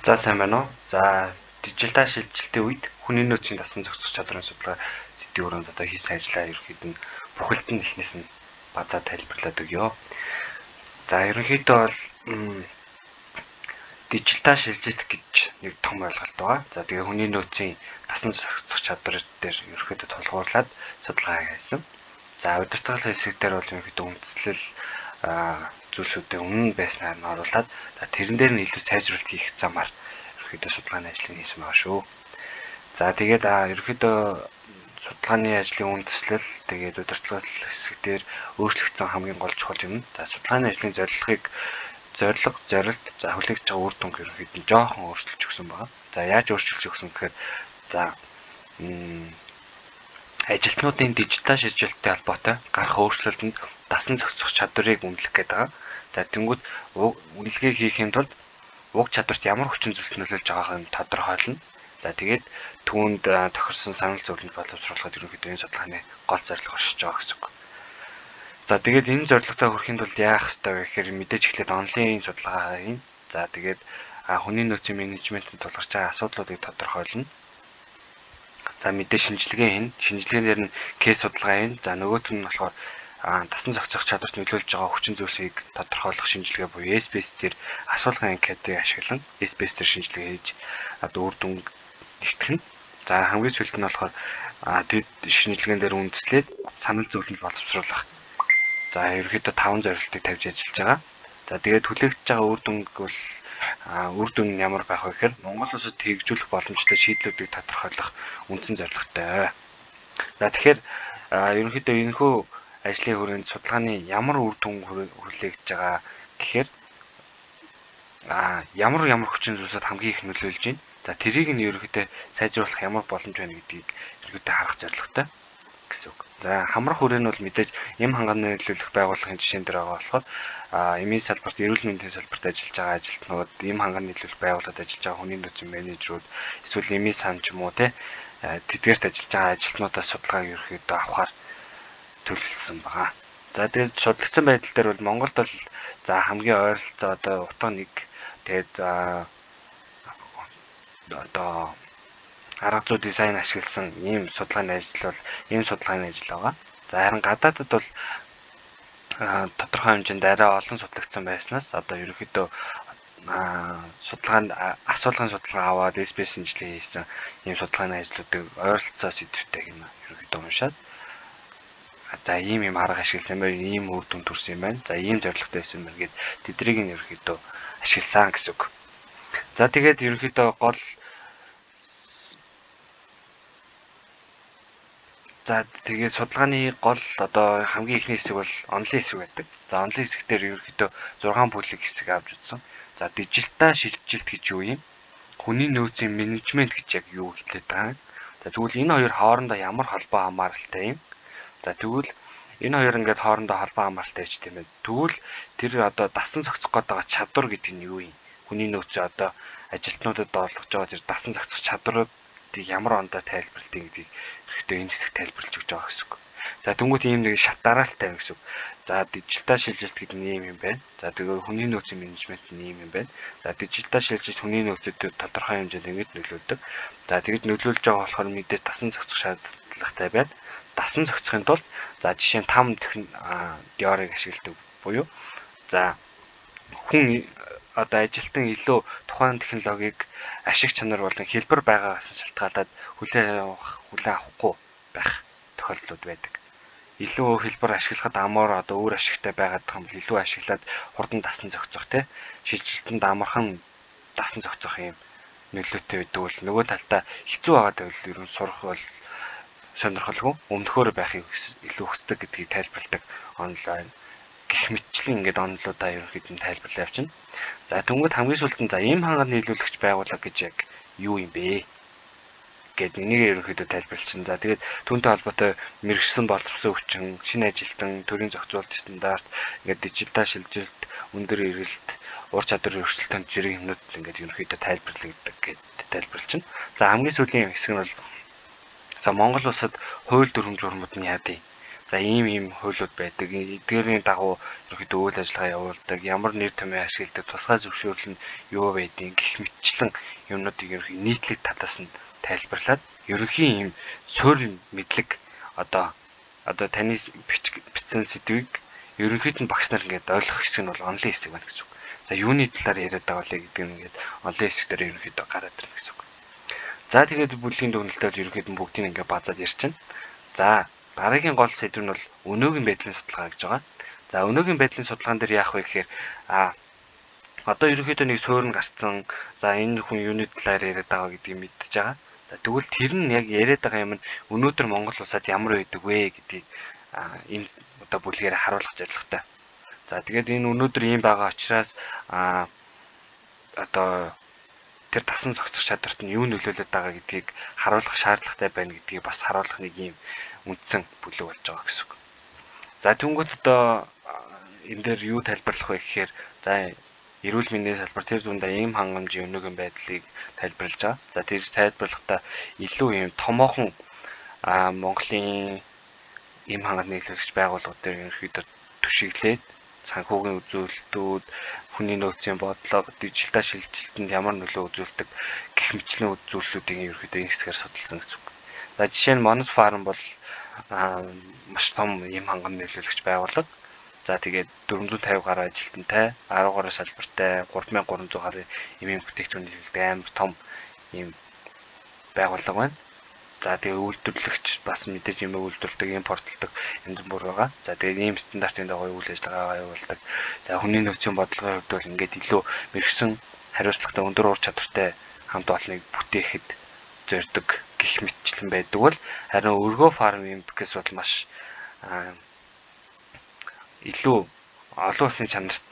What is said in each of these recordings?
За сайн байна уу? За дижитал шилжилтийн үед хүний нөөцийн дасан зохицох чадрын судалгаа зэдийн өрөөнд одоо хийсэн ажлаа ерөнхийдөө нь бүхэлд нь эхнээс нь базаа тайлбарлаад өгье. За ерөнхийдөө бол дижитал шилжилт гэж нэг том ойлголт байгаа. За тэгээ хүний нөөцийн дасан зохицох чадвар дээр ерөнхийдөө тулгуурлаад судалгаа хийсэн. За удирдлагын хэсэг дээр бол ерөнхийдөө үндэслэл зүйлсүүдээ өмнө байснаар нь оруулаад тэрэн дээр нь илүү сайжруулалт хийх замаар ерөнхийдөө судалгааны ажлыг хийсэн байгаа шүү. За тэгээд ерөнхийдөө судалгааны ажлын үндэслэл тэгээд удирдлагын хэсэг дээр өөрчлөгдсөн хамгийн гол чухал юм. За судалгааны ажлын зорилт, за хүлээгдэж байгаа үр дүнг ерөнхийдөө жоохон өөрчилж өгсөн байгаа. За яаж өөрчилж өгсөн гэхээр за ажилтнуудын дижитал шилжилттэй холбоотой гарах өөрчлөлтөнд дасан зохицох чадварыг үнэлэх гэдэг байгаа. За тэнгууд үнэлгээ хийхийн тулд уг чадварт ямар хүчин зүйлс нөлөөлж байгааг нь тодорхойлно. За тэгээд түүнд тохирсон санал зөвлөмж боловсруулахад ерөнхийдөө энэ судалгааны гол зорилго оршиж байгаа гэсэн үг. За тэгээд энэ зорилготой хүрэхин тулд яах ёстой вэ гэхээр мэдээж эхлээд онлайн судалгаа хийн. За тэгээд хүний нөөцийн менежментэд тулгарч байгаа асуудлуудыг тодорхойлно. За мэдээ шинжилгээ хийн. Шинжилгээнээр нь кейс судалгаа хийн. За нөгөөх нь болохоор дасан зохицох чадварт нөлөөлж байгаа хүчин зүйлсийг тодорхойлох шинжилгээ буюу SBS дээр асуулгын анкетыг ашиглан SBS дээр шинжилгээ хийж үр дүн нэгтгэн. За хамгийн сүүлд нь болохоор тэд шинжилгээн дээр үндэслээд санал зөвлөмж боловсруулах. За ерөнхийдөө 5 зорилтыг тавьж ажиллаж байгаа. За тэгээд хүлээгдэж байгаа үр дүнг бол үр дүн нь ямар байх вэ гэхээр Монгол улсад хэрэгжүүлэх боломжтой шийдлүүдийг тодорхойлох үндсэн зорилготой. За тэгэхээр ерөнхийдөө энэхүү ажлын хүрээнд судалгааны ямар үр дүн хүлээгдэж байгаа гэхээр ямар хүчин зүйлсүүд хамгийн их нөлөөлж байна. За тэрийг нь ерөнхийдөө сайжруулах ямар боломж байна гэдгийг ерөнхийдөө харах зорилготой гэсэн үг. За хамрах хүрээ нь бол мэдээж эм хангааны нөлөөлөх байгууллагын жишээн дээр байгаа болохоор эмийн салбарт, эрүүл мэндийн салбарт ажиллаж байгаа ажилтнууд, эм хангааны нөлөөлөх байгууллагад ажиллаж байгаа хүний нөөцийн менежерүүд, эсвэл эмийн сан ч юм уу тэдгээрт ажиллаж байгаа ажилтнуудаас судалгааг ерөнхийдөө авахар төлөвлөсөн байгаа. За тэгээд судлагдсан байдал дээр бол Монголд бол за хамгийн ойролцоо одоо утга 1 тэгээд одоо арга зүй дизайн ашигласан ийм судалгааны ажил бол ийм судалгааны ажил байгаа. За харин гадаадд бол тодорхой хэмжээнд арай олон судлагдсан байснаас одоо ерөнхийдөө асуулгын судалгаа аваад SBS шинжилгээ хийсэн ийм судалгааны ажлуудыг ойролцоо сэдвтэй юм ерөнхийдөө уншаад за ийм арга ашигласан байна, ийм үр дүн төрсөн юм байна. За ийм зорилготой байсан юм гээд тэднийг нь ерөнхийдөө ашигласан гэсэн үг. За тэгээд ерөнхийдөө гол за тэгээд судалгааны гол одоо хамгийн ихний хэсэг бол онлайн хэсэг байдаг. За онлайн хэсэг дээр ерөнхийдөө 6 бүлэг хэсэг авч үзсэн. За дижитал шилжилт гэж юу юм? Хүний нөөцийн менежмент гэж яг юу хэлээд байгаа юм? За тэгвэл энэ хоёр хоорондоо ямар холбоо хамааралтай юм? За тэгвэл энэ хоёр ингээд хоорондоо холбоо хамааралтай ч тийм ээ. Тэгвэл тэр одоо дасан зохицох гэдэг чадвар гэдэг нь юу юм? Хүний нөөцөө одоо ажилтнуудад олгож байгаа тэр дасан зохицох чадваруудыг ямар ондоо тайлбарлалтыг гэдгийг ерөөхдөө энэ хэсэг тайлбарлаж өгч байгаа гэсэн үг. За тэнгуут ийм нэг шат дараалтай гэсэн үг. За дижитал шилжилт гэдэг нь ийм юм байна. За тэгээ хүний нөөцийн менежмент нь ийм юм байна. За дижитал шилжилт хүний нөөцөд тодорхой хэмжээнд ингэж нөлөөлдөг. За тэгж нөлөөлж байгаа болохоор мэдээж дасан зохицох шаардлагатай байна. Дасан зохицохын тулд за жишээ нь 5 теорийг ашигладаг буюу за хүн одоо ажилтан илүү тухайн технологиг ашиг чанар болон хэлбэр байгаагаас шалтгаалаад хүлээн авахгүй байх тохиолдлууд байдаг. Илүү хэлбэр ашиглахад амар одоо өөр ашигтай байгаад байгаа юм бол илүү ашиглаад хурдан дасан зохицох шилжилтэнд амархан дасан зохицох юм нөлөөтэй байдаг бол нөгөө талдаа хэцүү байгаад байвал ер нь сурах бол сонирхолгүй өмнөхөр байхыг илүү хүсдэг гэдгийг тайлбарладаг онлайн гэх мэтчлэн ингээд онлуудаа ерөнхийдөө тайлбарлаа явчихна. За тэнгууд хамгийн сүүлд нь за эм хангааны нийлүүлэгч байгууллага гэж яг юу юм бэ гэд энийг ерөнхийдөө тайлбарлчихна. За тэгээд түүнтэй холбоотой мэрэгчсэн боловсон хүчин, шинэ ажилтан, төрийн зохицуулалт стандарт, ингээд дижитал шилжилт, өндөр эргэлт, ур чадварын өрсөлдөөн зэрэг юмнууд ингээд ерөнхийдөө тайлбарлагддаг гэд тайлбарлчихна. За хамгийн сүүлийн хэсэг нь бол за Монгол улсад хууль дүрм журмууд нь яа дээ. За ийм хуулиуд байдаг. Эдгээрийн дагуу ерөөхдөө үйл ажиллагаа явуулдаг. Ямар нэр томьёо ашигладаг, тусгай зөвшөөрөл нь юу байдгийг гэх мэтчлэн юмнуудыг ерөөхдөө нийтлэг талаас нь тайлбарлаад ерөнхийн ийм суурь мэдлэг одоо таны бичсэн сэдвийг ерөнхийд нь багш нар ингээд ойлгох хэсэг нь бол онлын хэсэг байна гэсэн үг. За юуны талаар яриад байгаа вэ гэдэг нь ингээд онлын хэсэг дээр ерөнхийдөө гараад ирнэ гэсэн үг. За тэгээд бүлгийн дүгнэлтээр ерөнхийд нь бүгдийг ингээд базаад ярьчихна. За дараагийн гол сэдв нь бол өнөөгийн байдлын судалгаа гэж байгаа. За өнөөгийн байдлын судалгаан дээр яах вэ гэхээр одоо ерөнхийдөө нэг суурь нь гарцсан. За энэ хүн юуны талаар яриад байгаа гэдгийг мэдчихэж байгаа. За тэгвэл тэр нь яг яриад байгаа юм нь өнөөдөр Монгол улсад ямар байдаг вэ гэдгийг энэ одоо бүлгээр харуулах зорилготой. За тэгээд энэ өнөөдөр ийм байгаа учраас одоо тэр тасан зохицох чадварт нь юу нөлөөлөд байгаа гэдгийг харуулах шаардлагатай байна гэдгийг бас харуулах нэг ийм үндсэн бүлэг болж байгаа гэсэн үг. За тэнгуут одоо энэ дээр юу тайлбарлах вэ гэхээр за эрүүл мэндийн салбар тэр дундаа ийм хангамжийн өнөөгийн байдлыг тайлбарлаж байгаа. За тэр тайлбарлахдаа илүү ийм томоохон Монголын ийм хангамж нийлүүлэгч байгууллагууд дээр ерөнхийдөө түшиглээд санхүүгийн үзүүлэлтүүд, хүний нөөцийн бодлого, дижитал шилжилтэнд ямар нөлөө үзүүлдэг гэх мэтлийн үзүүлэлтүүдийг ерөнхийдөө энэ хэсгээр судалсан гэсэн үг. За жишээ нь Monos Farm бол маш том ийм хангамж нийлүүлэгч байгууллага. За тэгээд 450 гаруй ажилтнтай, 10 гаруй салбартай, 3300 гаруй эмийн бүтээгдэхүүн нийлүүлдэг амар том ийм байгууллага байна. За тэгээд үйлдвэрлэгч бас мэдээж юм үйлдвэрлэдэг, импортлдог янз бүр байгаа. За тэгээд ийм стандартын дагуу үйл ажиллагаа явуулдаг. За хүний нөөцийн бодлогын хувьд бол ингээд илүү мэрэгсэн хариуцлагатай өндөр ур чадвартай хамт олныг бүтээхэд зорддог гэх мэтчлэн байдаг бол харин өргөө фарм импкс бол маш илүү олон улсын чанарт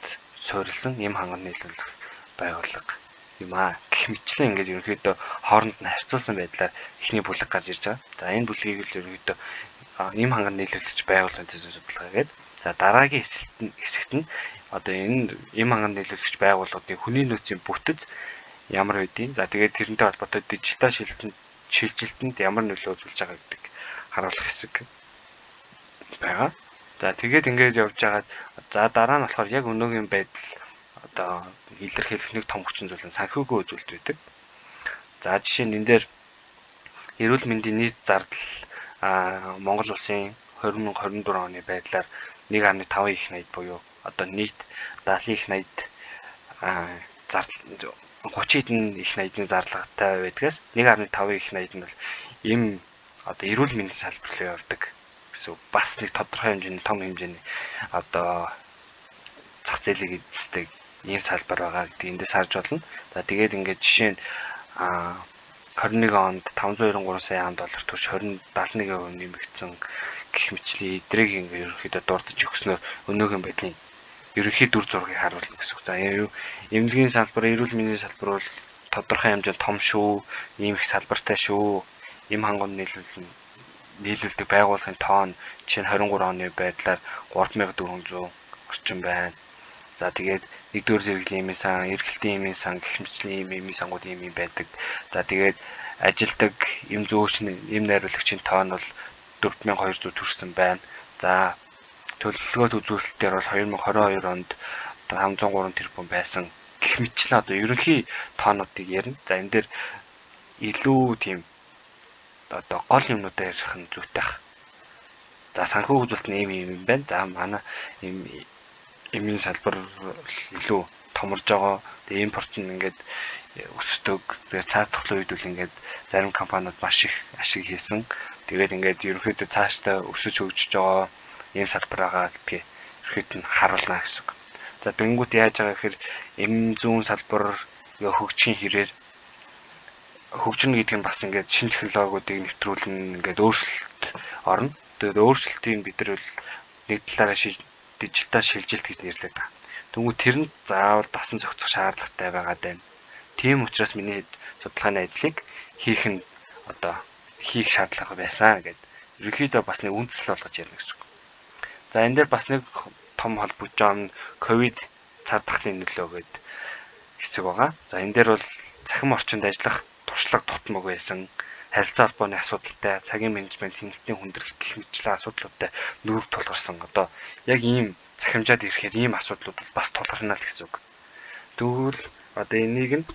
суурилсан ийм хангамж нийлүүлэх байгууллага юм гэх мэтчлэн ингээд ерөнхийдөө хооронд нь харьцуулсан байдлаар эхний бүлэг гарч ирж байгаа. За энэ бүлгийг л ерөнхийдөө ийм хангамж нийлүүлэгч байгууллагын төсөв судалгаа гэдэг. За дараагийн хэсэгт нь одоо энэ ийм хангамж нийлүүлэгч байгууллагуудын хүний нөөцийн бүтэц ямар байдгийг. За тэгээд тэрнтэй холбоотой дижитал шилжилтэнд ямар нөлөө үзүүлж байгаа гэдэг харуулах хэсэг байгаа. За тэгээд ингээд явж байгаад за дараа нь болохоор яг өнөөгийн байдал одоо илэрхийлэх нэг том хүчин зүйл нь санхүүгийн үзүүлэлт байдаг. За жишээ нь энэ дээр эрүүл мэндийн нийт зардал Монгол улсын 2024 оны байдлаар 1.5 их 80 буюу одоо нийт 70 их 80 зардал 30 хэдэн их 80-ны зарлагтай байдгаас 1.5 их 80 нь бол ийм одоо эрүүл мэндийн салбар руу явдаг гэсэн бас нэг тодорхой хэмжээний том хэмжээний одоо зах зээлийг эзэлдэг ийм салбар байгаа гэдгийг эндээс харж болно. За тэгээд ингээд жишээ нь 21 онд 593 сая $5 төрж 71% нэмэгдсэн гэх мэтлийн эдрийг ингээд ерөнхийдөө дурдж өгснөөр өнөөгийн байдлын ерөнхий дүр зургийг харуулна гэсэн үг. За эмнэлгийн салбар, эрүүл мэндийн салбар бол тодорхой хэмжээнд том шүү, ийм их салбартай шүү. Им хангамж нийлүүлдэг байгууллагын тоон жишээ нь 23 оны байдлаар 3400 орчим байна. За тэгээд нэгдүгээр зэрэглэлийн эмийн сан, эргэлтийн эмийн сан гэх мэтлийн эмийн сангууд ийм байдаг. За тэгээд ажилдаг эм зөөчний эм найруулагчийн тоон бол 4200 төрсэн байна. За төлөвлөгөөт үзүүлэлтээр бол 2022 онд 503 тэрбум байсан гэх мэтчлэн одоо ерөнхий тоонуудыг ярина. За энэ дээр илүү тийм одоо гол юмнуудаа ярих нь зүйтэй байх. За санхүү үзүүлэлт нь ийм байна. За манай эмийн салбар илүү томорж байгаа. Тэгээ импорт нь ингээд өсдөг. Тэгээ цаад тухлын үед үл ингээд зарим компаниуд маш их ашиг хийсэн. Тэгээд ингээд ерөнхийдөө цаашдаа өсөж хөгжиж байгаа ийм салбар байгаа гэдгийг ерөнхийд нь харуулна гэсэн үг. За тэнгуут яаж байгаа гэхээр эм зүүн салбар хөгжихийн хэрээр хөгжинө гэдэг нь бас ингээд шинэ технологиудыг нэвтрүүлнэ, ингээд өөрчлөлт орно. Тэгээд өөрчлөлтийг бид нар нэг талаараа дижитал шилжилт гэж нэрлэдэг. Тэнгуут тэрэнд заавал дасан зохицох шаардлагатай байгаа даа. Тийм учраас миний судалгааны ажлыг хийх шаардлага байсан гэдэг. Ерөнхийдөө бас нэг үндэслэл болгож ярина гэсэн үг. За энэ дээр бас нэг том холбогдож байгаа нь ковид цар тахлын нөлөө гэдэг хэсэг байгаа. За энэ дээр бол цахим орчинд ажиллах туршлага тутмаг байсан. харилцаа холбооны асуудалтай, цагийн менежмент, хяналтын хүндрэл гэх мэтчлэн асуудлуудтай нүүр тулгарсан. Одоо яг ийм цахимжаад ирэхээр ийм асуудлууд бол бас тулгарна л гэсэн үг. Тэгвэл одоо энийг нь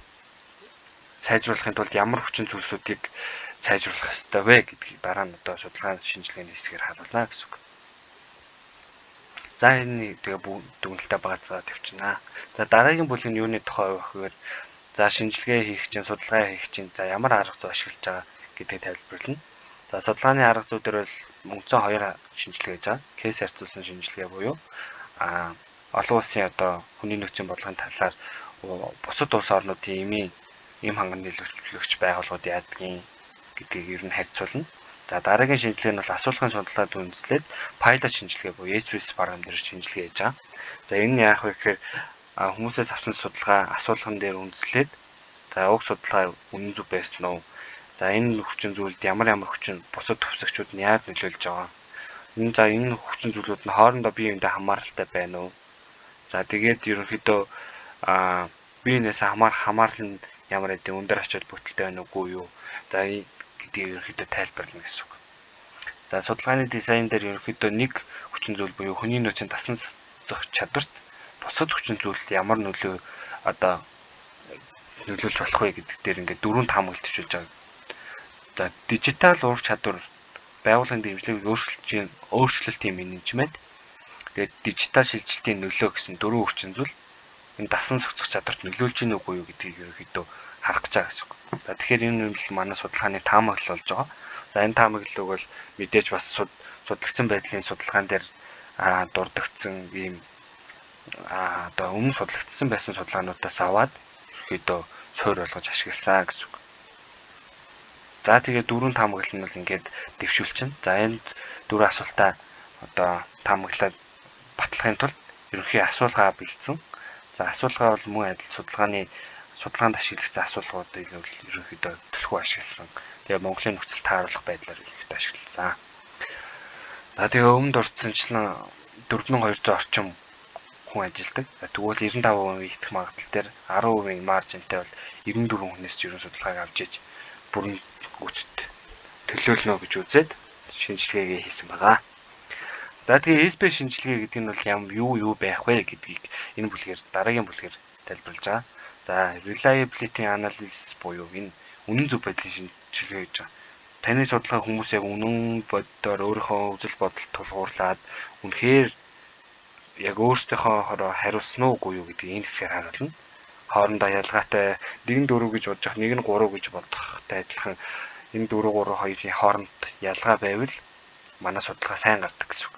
сайжруулахын тулд ямар хүчин зүйлсүүдийг сайжруулах ёстой вэ гэдгийг дараа нь одоо судалгааны шинжилгээний хэсгээр харуулнаа гэсэн үг. За энэ тэгээ дүгнэлтээ багцаа тавьчихна. За дараагийн бүлэг нь юуны тухай байх вэ? За шинжилгээ хийх чинь, судалгаа хийх чинь за ямар арга зүй ашиглаж байгаа гэдгийг тайлбарлана. За судалгааны арга зүйдэр бол мөнгөцөө 2 шинжилгээ хийж байгаа. Кейс харьцуулсан шинжилгээ буюу олон улсын одоо хүний нөөцийн бодлогын талаар бусад улс орнуудын ийм ханган нийлүүлэгч байгууллагууд яадгийн гэдгийг ер нь харьцуулна. За дараагийн шинжилгээ нь бол асуулгын судалгааг үндэслээд пайлот шинжилгээ буюу SPS програм дээр шинжилгээ хийж байгаа. За энэ нь яах вэ гэхээр хүмүүсээс авсан судалгаа асуулган дээр үндэслээд за уг судалгаа үнэн зөв байсан уу? За энэ хүчин зүйлд ямар хүчин бусад төвсөгчүүд нь яаж нөлөөлж байгаа? Энэ хүчин зүйлүүд нь хоорондоо бие биендээ хамааралтай байна уу? За тэгээд ерөнхийдөө биенээс хамаарал нь ямар гэдэг өндөр ач холбогдолтой байна уугүй юу? За гэдгийг ерөнхийдөө тайлбарлана гэсэн үг. За судалгааны дизайн дээр ерөнхийдөө нэг хүчин зүйл буюу хүний нөөцийн дасан зохих чадварт бусад хүчин зүйлд ямар нөлөөлж болох вэ гэдэг дээр ингээд 4 таамаглалт тавьж байгаа. За дижитал ур чадвар байгууллагын дэмжлэгийг өөрчлөлтийн менежмент тэгээд дижитал шилжилтийн нөлөө гэсэн 4 хүчин зүйл энэ дасан зохицох чадварт нөлөөлж гин үгүй юу гэдгийг ерөнхийдөө харах гэж байгаа гэсэн үг. За тэгэхээр энэ бол манай судалгааны таамаглал болж байгаа. За энэ таамаглалыг бол мэдээж бас судлагдсан байдлын судалгаан дээр дурддагдсан ийм одоо өмнө судлагдсан байсан судалгаануудаас аваад ерөнхийдөө суур болгож ашигласан гэсэн үг. За тэгээд 4 таамаглал нь бол ингээд дэвшүүлчихнэ. За энэ 4 асуултаа одоо таамаглаад батлахын тулд ерөнхий асуулгаа бэлдсэн. За асуулгаа бол мөн адил судалгаанд ашиглагдсан асуулгуудыг бол ерөнхийдөө төлхөө ашигласан. Тэгээ Монголын нөхцөл тааруулах байдлаар ерөнхийдөө ашигласан. За тэгээ өмнө дурдсанчлан 4200 орчим хүн ажилладаг. Тэгвэл 95% итгэх магадлал дээр 10% маржинтай бол 94 хүнээс ерөн судалгааг авч иж бүрэн гүйцэд төлөөлнө гэж үзээд шинжилгээгээ хийсэн байгаа. За тэгээ SP шинжилгээ гэдэг нь бол юу байх вэ гэдгийг энэ бүлгээр дараагийн бүлгээр тайлбарлаж байгаа. За reliability analysis буюу энэ үнэн зөв байдлын шинжилгээ гэж байгаа. Таны судалгаа хүмүүс яг үнэн боддоор өөрийнхөө үзэл бодолд тулгуурлаад үнэхээр яг өөрсдийнхөө хариулсан уугүй юу гэдгийг энэ хэсгээр харуулна. Хоорондоо ялгаатай нэг нь 4 гэж бодож байгаа, нэг нь 3 гэж бодохтой адилхан энэ 4 3 2-ын хооронд ялгаа байвал манай судалгаа сайн гардаг гэсэн үг.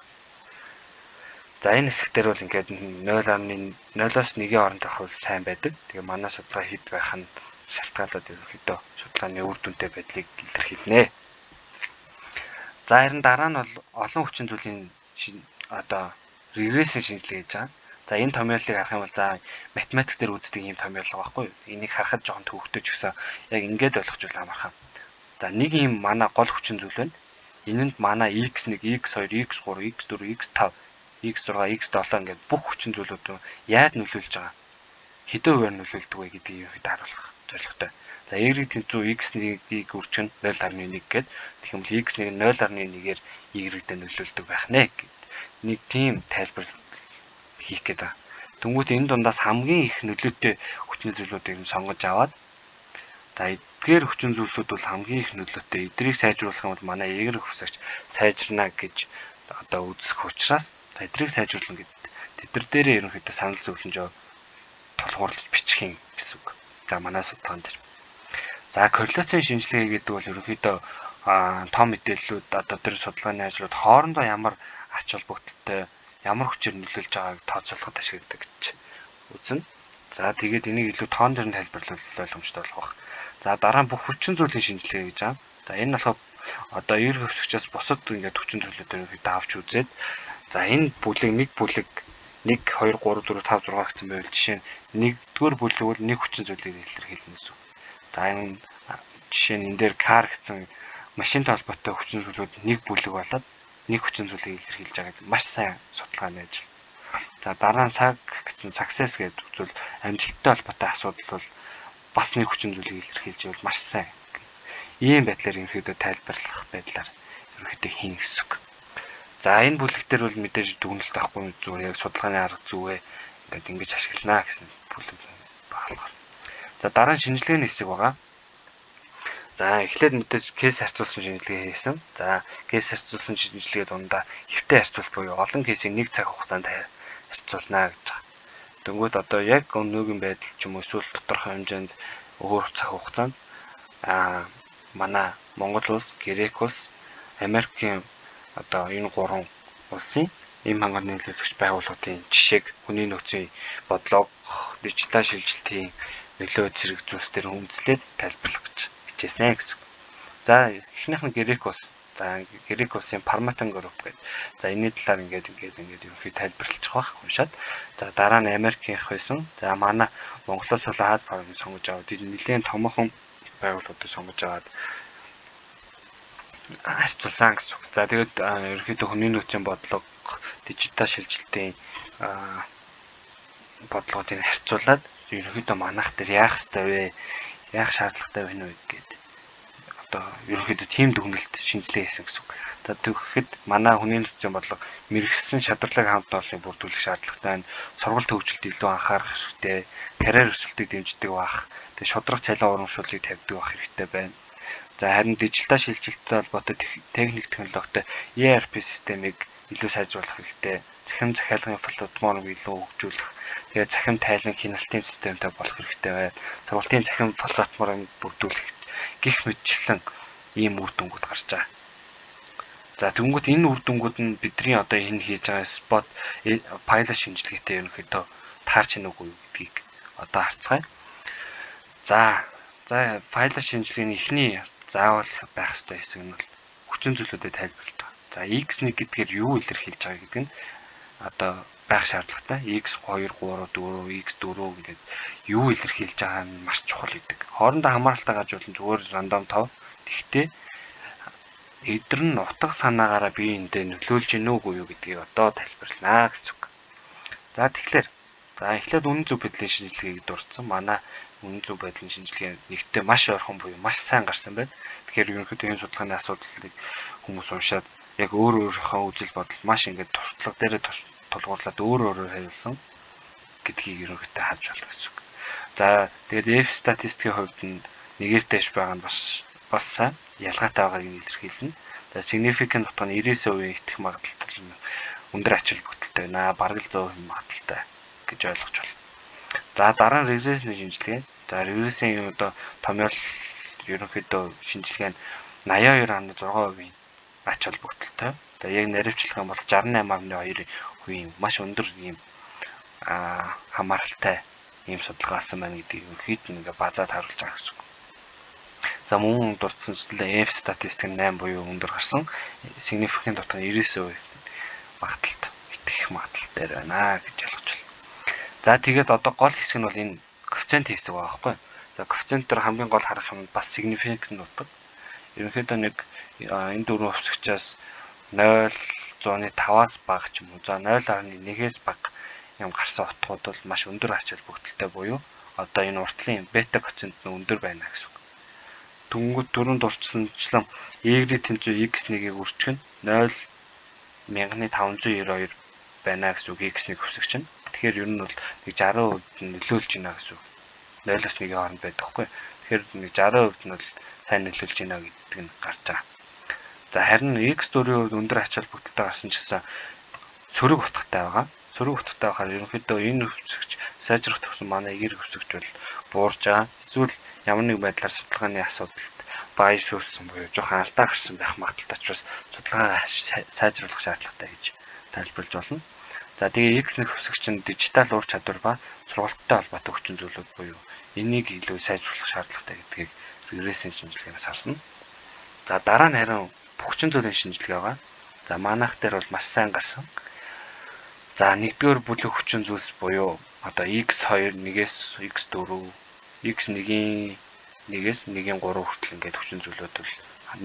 За энэ хэсгээр бол ингээд 0.0-оос 1-ийн хооронд байх бол сайн байдаг. Тэгээ манай судалгаа хэд байх нь шалтгаалаад ерөнхийдөө судалгааны үр дүнтэй байдлыг илэрхийлнэ. За харин дараа нь бол олон хүчин зүйлийн регрессийн шинжилгээ хийж байгаа. За энэ томьёолыг харах юм бол математик дээр үздэг ийм томьёолго байхгүй юу? Энийг харахад жоохон төвөгтэй ч гэсэн яг ингээд ойлгож байна амархан. За нэг ийм манай гол хүчин зүйл байна. Энэнд манай x1, x2, x3, x4, x5, x6, x7 ингээд бүх хүчин зүйлүүд яаж нөлөөлж байгаа? Хэдэн хувиар нөлөөлдөг вэ гэдгийг ерөнхийдөө харуулах зорилготой. За y-ийн тэнцүү x1-ийг үржих нь 0.1 гээд тэгэх юм бол x1 нь 0.1-ээр y-д нөлөөлдөг байх нэ гэд нэг тийм тайлбар хийх гээд байна. Тэнгүүт энэ дундаас хамгийн их нөлөөтэй хүчин зүйлүүдийг сонгож аваад за эдгээр хүчин зүйлсүүд бол хамгийн их нөлөөтэй. Эдрийг сайжруулах юм бол манай эгэр хөвсөгч сайжирна гэж одоо үзэх учраас за эдрийг сайжруулна гэдэг тэдэр дээрээ ерөнхийдөө санал зөвлөмж тулгуурлаж бичих юм гэсэн үг. За манай судалгаан дээр. За корреляцийн шинжилгээ гэдэг бол ерөнхийдөө том мэдээллүүд одоо тэр судалгааны ажлууд хоорондоо ямар ач холбогдолтой ямар хүчээр нөлөөлж байгааг тооцоолоход ашигладаг гэж үзнэ. За тэгээд энийг илүү тоон дээр нь тайлбарлавал ойлгомжтой болох. За дараа нь бүх хүчин зүйлийн шинжилгээ гэж байгаа. За энэ болохоор одоо эр хөвсгчээс бусад ингээд хүчин зүйлүүдээр ерөнхийдөө авч үзээд за энэ бүлэг 1 2 3 4 5 6 гэсэн байвал жишээ нь 1-р бүлэг бол нэг хүчин зүйлийг илэрхийлнэ гэсэн. За энэ жишээ нь энэ дээр car гэсэн машинтай холбоотой хүчин зүйлүүд нэг бүлэг болоод нэг хүчин зүйлийг илэрхийлж байгаа гэдэг маш сайн судалгааны ажил. За дараа нь цаг гэсэн success гэдэг зүйл амжилттай холбоотой асуудал бол бас нэг хүчин зүйлийг илэрхийлж байвал маш сайн. ийм байдлаар ерөнхийдөө тайлбарлах байдлаар ерөнхийдөө хийн гэсэн үг. За энэ бүлэг дээр бол мэдээж дүгнэлт авахгүй зүгээр яг судалгааны арга зүйгээ ингээд ингэж ашиглана гэсэн бүлэг баглахаар. За дараа нь шинжилгээний хэсэг байгаа. За эхлээд мэдээж кейс харьцуулсан шинжилгээ хийсэн. За кейс харьцуулсан шинжилгээ дундаа хэвтэй харьцуулт буюу олон кейсийг нэг цаг хугацаанд харьцуулна гэж байна. Дөнгөд одоо яг өнөөгийн байдал ч юм уу эсвэл тодорхой хэмжээнд өөр цаг хугацаанд манай Монгол улс, Грек улс, Америкийн одоо энэ гурван улсын эм хангар нийлүүлэгч байгууллагын жишээг хүний нөөцийн бодлого, дижитал шилжилтийн нөлөө зэрэг зүйлс дээр үндэслээд тайлбарлах гэж хичээсэн гэсэн. За эхнийх нь Грек улс. За Грек улсын Парматан групп гэдэг. За энэний талаар ингээд ерөнхий тайлбарлаж байгаа уншаад. За дараа нь Америкийнх байсан. За манай Монголоос Аз парыг сонгож аваад нэлээд томоохон байгууллагуудыг сонгож аваад харьцуулсан гэсэн. За тэгээд ерөнхийдөө хүний нөөцийн бодлого, дижитал шилжилтийн бодлогыг харьцуулаад ерөнхийдөө манайх дээр яах ёстой вэ? Яах шаардлагатай вэ гэдэг одоо ерөнхийдөө тийм дүгнэлт шинжилгээ хийсэн гэсэн үг. За тэгэхэд манай хүний нөөцийн бодлого мэрэгсэн шадралыг хамт олоныг бүрдүүлэх шаардлагатай, сургалт хөгжилд илүү анхаарах хэрэгтэй, карьер өсөлтийг дэмждэг бах, тэгээд шударга цалин урамшууллыг тавьдаг бах хэрэгтэй байна. За харин дижитал шилжилттэй холбоотой техник технологитой ERP системийг илүү сайжруулах хэрэгтэй. Захин захиалгын платформыг илүү хөгжүүлэх, тэгээд захин тайлан хяналтын системтэй болох хэрэгтэй байна. Сургалтын захин платформыг бүрдүүлэх гих мэтчлэн ийм үр дүнгууд гарч байгаа. За тэгвэл энэ үр дүнгууд нь бидний одоо энэ хийж байгаа спот пайлот шинжилгээтэй ерөнхийдөө таарч ийн үгүй гэдгийг одоо харцгаая. За пайлот шинжилгээний эхний заавал байх ёстой хэсэг нь бол хүчин зүйлүүдэд тайлбарлаж байгаа. За X1 гэдгээр юу илэрхийлж байгаа гэдэг нь одоо байх шаардлагатай. X2, 3, 4, X4 гэдэг юу илэрхийлж байгаа нь маш чухал гэдэг. Хоорондоо хамааралтай гажуулан зүгээр рандом тав. Тэгвэл эдгээр нь утга санаагаараа биеиндээ нөлөөлж гинүү үгүй юу гэдгийг одоо тайлбарлана гэсэн үг. За тэгэхээр эхлээд үнэн зөв байдлын шинжилгээг дурдсан. Манай үнэн зөв байдлын шинжилгээ нэгтээ маш ойрхон буюу маш сайн гарсан байна. Тэгэхээр ерөнхийдөө энэ судалгааны асуудлыг хүмүүс уншаад яг өөрийнхөө үзэл бодол маш ингээд туршлага дээрээ тулгуурлаад өөрөөр хариулсан гэдгийг ерөнхийдөө харж байна гэсэн үг. За тэгээд F статистикийн хувьд нь нэгээр дэш байгаа нь бас сайн ялгаатай байгааг нь илэрхийлнэ. За significant утга нь 99% итгэх магадлал өндөр ач холбогдолтой байна. Бараг л 100% магадлалтай гэж ойлгож байна. За дараа нь регрессийн шинжилгээ. За регрессийн одоо томьёол ерөнхийдөө шинжилгээ нь 82.6% ач холбогдолтой. За яг наривчлах юм бол 68.2% маш өндөр ийм хамааралтай ийм судалгаа болсон байна гэдгийг ерөнхийд нь ингээ базаад харуулж байгаа гэсэн үг. За мөн дурдсанчлаа F статистик 8 буюу өндөр гарсан. Significant утга 99% магадлалт итгэх магадлалтай байна гэж ойлгож байна. За тэгээд одоо гол хэсэг нь бол энэ коэффициент хэсэг байгаа байхгүй. За коэффициент дээр хамгийн гол харах юм бас significant утга. Ерөнхийдөө нэг энэ дөрвөн хувьсгчаас 0.5-аас бага ч юм уу. За 0.1-ээс бага юм гарсан утгууд бол маш өндөр ач холбогдолтой буюу одоо энэ уртлын бета коэффициент нь өндөр байна гэсэн үг. Түнгүүд дөрөв дурдсанчлан Y тэнцүү X1-ийг үржих нь 0.592 байна гэсэн үг X1 хувьсгч нь. Тэгэхээр ер нь бол нэг 60% нөлөөлж байна гэсэн үг. 0-1 хооронд байдаг хгүй. Тэгэхээр нэг 60% нь бол сайн нөлөөлж байна гэдэг нь гарч байгаа. За харин X4-ийн хувьд өндөр ач холбогдолтой гарсан ч гэсэн сөрөг утгатай байгаа. Сөрөг утгатай байхаар ерөнхийдөө энэ хувьсгч сайжрах төгсөн манай эерэг хувьсгч бол буурж байгаа. Эсвэл ямар нэг байдлаар судалгааны асуудалд байс үүссэн буюу жоохон алдаа гарсан байх магадлалтай учраас судалгаагаа сайжруулах шаардлагатай гэж тайлбарлаж болно. За тэгээ X1 хувьсгч нь дижитал ур чадвар ба сургалттай холбоотой хүчин зүйлүүд буюу энийг илүү сайжруулах шаардлагатай гэдгийг регрессийн шинжилгээнээс харсан. За дараа нь харин хүчин зүйлийн шинжилгээ байгаа. За манайх дээр бол маш сайн гарсан. За нэгдүгээр бүлэг хүчин зүйлс буюу одоо X2 1-ээс X4 X1-ээс 1-3 хүртэл ингээд хүчин зүйлүүд бол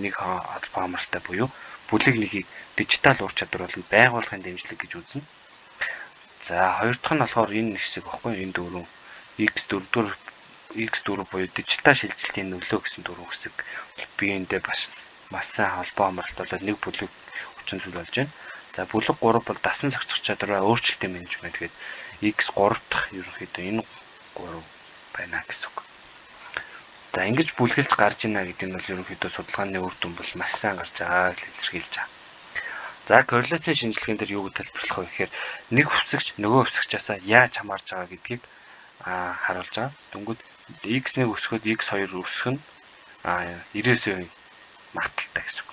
нэг холбоо хамааралтай буюу бүлэг нэгийг дижитал ур чадвар болон байгууллагын дэмжлэг гэж үзнэ. За хоёр дахь нь болохоор энэ хэсэг баггүй энэ дөрөв X4-р X4 буюу дижитал шилжилтийн нөлөө гэсэн дөрвөн хэсэг биеиндээ бас маш сайн холбоо амралт болоод нэг бүлэг хүчин зүйл болж байна. За бүлэг 3 бол дасан зохицох чадвараа өөрчлөлтийн менежмент гэдэг X3 дахь ерөнхийдөө энэ 3 байна гэсэн үг. За ингэж бүлгэлж гарч ийна гэдэг нь бол ерөнхийдөө судалгааны үр дүн бол маш сайн гарч байгааг илэрхийлж байгаа. За корреляцийн шинжилгээнд дээр юу гэж тайлбарлах вэ гэхээр нэг хөвсөгч нөгөө хөвсөгчаасаа яаж хамаарж байгаа гэдгийг харуулж байгаа. Дүнгүүд X1 өсгөхөд X2 өсөх нь 99% магадaltaй гэсэн үг.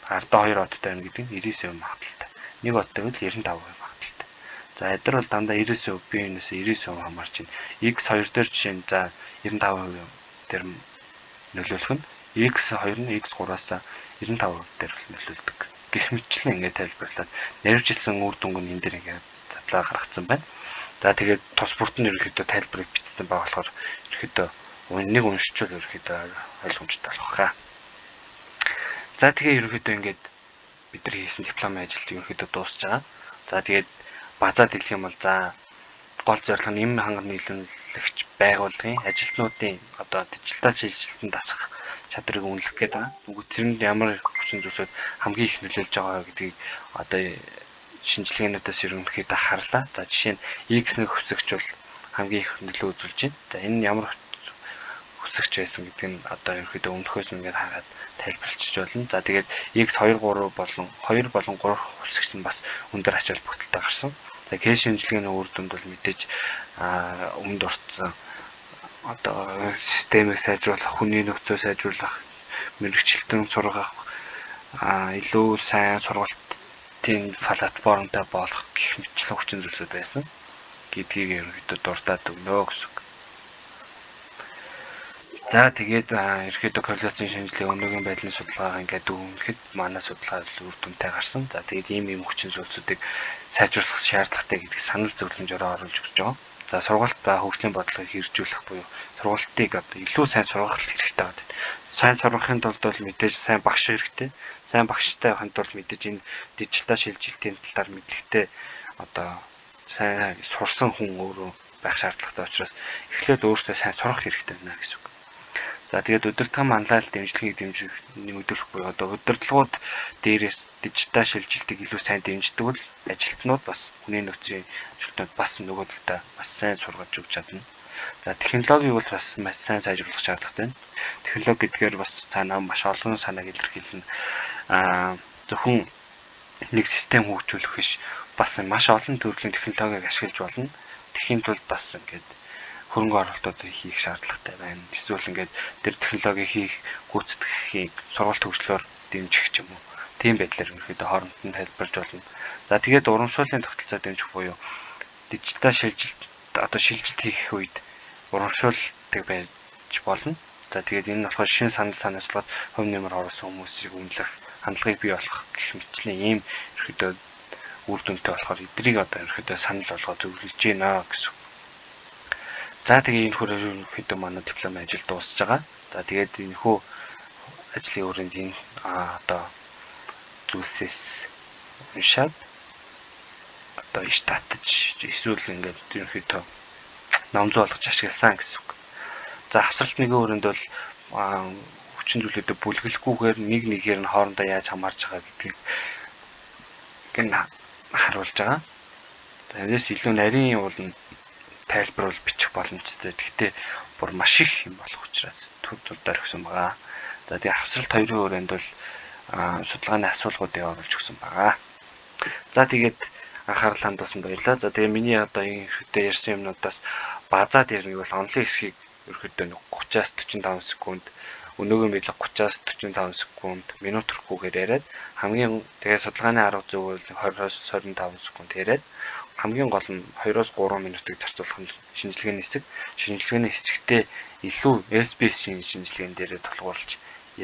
Ардаа 2 одтой байна гэдэг нь 99% магадaltaй. Нэг одтой бол 95% магадaltaй. За эдгээр бол дандаа 99% биенээс 99% хамаарч байна. X2 дээр жишээ нь за 95% дээр нөлөөлөх нь X2 нь X3-аас 95% дээр нөлөөлдөг. Гэх мэтчлэн ингээд тайлбарлаад нэрвжилсэн үр дүнг нь энэ дээр ингээд задлаа гаргацсан байна. За тэгээд тус бүрт нь ерөнхийдөө тайлбарыг бичсэн байгаа болохоор ерөнхийдөө нэг уншичвал ерөнхийдөө ойлгомжтой болох хаа. За тэгээд ерөнхийдөө ингээд бид нар хийсэн дипломын ажил ерөнхийдөө дуусж байгаа. За тэгээд базаад хэлэх юм бол за гол зорилго нь эм ханганы нийлүүлэгч байгууллагын ажилтнуудын одоо дижитал шилжилтэнд дасах чадрыг үнэлэх гээд байгаа. Тэгвэл тэрэнд ямар хүчин зүйлсүүд хамгийн их нөлөөлж байгаа гэдгийг одоо шинжилгээнүүдээс ерөнхийдөө харлаа. За жишээ нь X1 хөвсөгч бол хамгийн их нөлөө үзүүлж байна. За энэ ямар хөвсөгч байсан гэдэг нь одоо ерөнхийдөө өмнөхөөс ингээд хараад тайлбарлчих болно. За тэгээд X2 3 болон 2 болон 3 хөвсөгч нь бас өндөр ач холбогдолтой гарсан. За кейс шинжилгээний үр дүнд бол мэдээж өмнө дурдсан одоо системийг сайжруулах, хүний нөхцөө сайжруулах, мэрэгчлэлтэн сургах, илүү сайн сургалтын платформтой болох гэх мэтлэн хүчин зүйлсүүд байсан гэдгийг ерөнхийдөө дурдаад өгнө гэсэн үг. За тэгээд ерөнхийдөө корреляцийн шинжилгээ өнөөгийн байдлын судалгааг ингээд үнэхэд манай судалгаа үр дүнтэй гарсан. За тэгээд ийм хүчин зүйлсүүдийг сайжруулах шаардлагатай гэдгийг санал зөвлөмжөөр оруулж өгч байгаа. За сургалт ба хөгжлийн бодлогыг хэрэгжүүлэх буюу сургалтыг одоо илүү сайн сургах хэрэгтэй байна. Сайн сургахын тулд бол мэдээж сайн багш хэрэгтэй. Сайн багштай байхын тулд мэдээж энэ дижитал шилжилтийн талаар мэдлэгтэй одоо сайн сурсан хүн өөрөө байх шаардлагатай учраас эхлээд өөртөө сайн сурах хэрэгтэй байна гэсэн үг. За тэгээд удирдлагын манлайлал дэмжлэгийг нэмэгдүүлэх буюу одоо удирдлагууд дээрээс дижитал шилжилтийг илүү сайн дэмждэг бол ажилтнууд бас хүний нөөцийн ажилтнууд бас нөгөө талдаа бас сайн сургаж өгч чадна. За технологиг бол бас маш сайн сайжруулах шаардлагатай байна. Технологи гэдгээр бас санаа маш олон санааг илэрхийлнэ. Зөвхөн нэг систем хөгжүүлэх биш бас маш олон төрлийн технологиг ашиглаж болно. Тэхийн тулд бас ингээд хөрөнгө оруулалтууд хийх шаардлагатай байна. Эсвэл ингээд тэр технологи хийх гүйцэтгэлийг сургалт хөгжлөөр дэмжих ч юм уу. Тийм байдлаар ерөнхийдөө хооронд нь тайлбарж болно. За тэгээд урамшууллын тогтолцоо дэмжих буюу дижитал шилжилт одоо шилжилт хийх үед урамшуулдаг байж болно. За тэгээд энэ нь болохоор шинэ санал санаачлаад хувь нэмэр оруулсан хүмүүсийг үнэлэх хандлагыг бий болгох гэх мэтлийн ийм ерөнхийдөө үр дүнтэй болохоор эдрийг одоо ерөнхийдөө санал болгоо зөвлөж гинэ гэсэн. За тэгээд энэ хүрээр ерөнхийдөө манай дипломын ажил дуусж байгаа. За тэгээд энэ хөө ажлын өрөөнд энэ одоо зүйлсээс уншаад одоо иш татаж эсвэл ингээд ерөнхийдөө номзоо болгож ашигласан гэсэн үг. За хавсралт нэгэн өрөөнд бол хүчин зүйлүүдэд бүлгэлэхгүйгээр нэг нэгээр нь хоорондоо яаж хамаарч байгаа гэдгийг харуулж байгаа. За энэс илүү нарийн уулна тайлбар бол бичих боломжтой. Гэхдээ бүр маш их юм болох учраас төв зурдаар өгсөн байгаа. За тэгээ хавсралт хоёрын өрөөнд бол судалгааны асуулгуудыг оруулж өгсөн байгаа. За тэгээд анхаарал хандуулсан баярлалаа. За тэгээ миний одоо энэ хөтө ярьсан юмнуудаас базаад ярих бол онлын хэсгийг ерөөхдөө 30-аас 45 секунд, өнөөгийн мэдлэг 30-аас 45 секунд минут хүрэхгүйгээр яриад хамгийн тэгээ судалгааны арга зүй бол 20-оос 25 секунд яриад хамгийн гол нь 2-оос 3 минутыг зарцуулах нь шинжилгээний хэсэг. Шинжилгээний хэсэгтээ илүү SBS-ийн шинжилгээнд дээрээ тулгуурлаж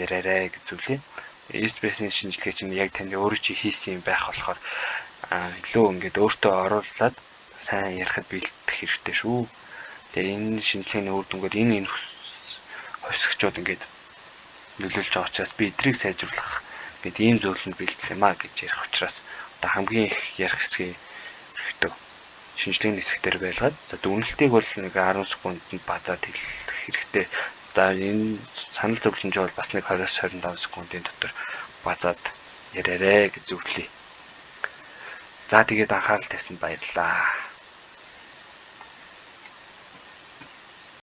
яриарай гэж зүйлээ. SBS-ийн шинжилгээ чинь яг таны өөрөө чи хийсэн юм байх болохоор илүү ингээд өөртөө оруулаад сайн ярихад бэлдэх хэрэгтэй шүү. Тэгээ энэ шинжилгээний үр дүнгээр энэ хувьсгчуд ингээд нөлөөлж байгаа учраас би эдрийг сайжруулах гэдэг ийм зөвлөнд бэлдсэн юм а гэж ярих учраас одоо хамгийн их ярих хэсгийг шинжилгээний хэсгээр байлгаад за дүгнэлтийг бол нэг 10 секундэд базаад хэлэх хэрэгтэй. За энэ санал зөвлөмж бол бас нэг 20-25 секундын дотор базаад яриарэ гэж зөвлөе. За тэгээд анхаарал тавьсанд баярлалаа.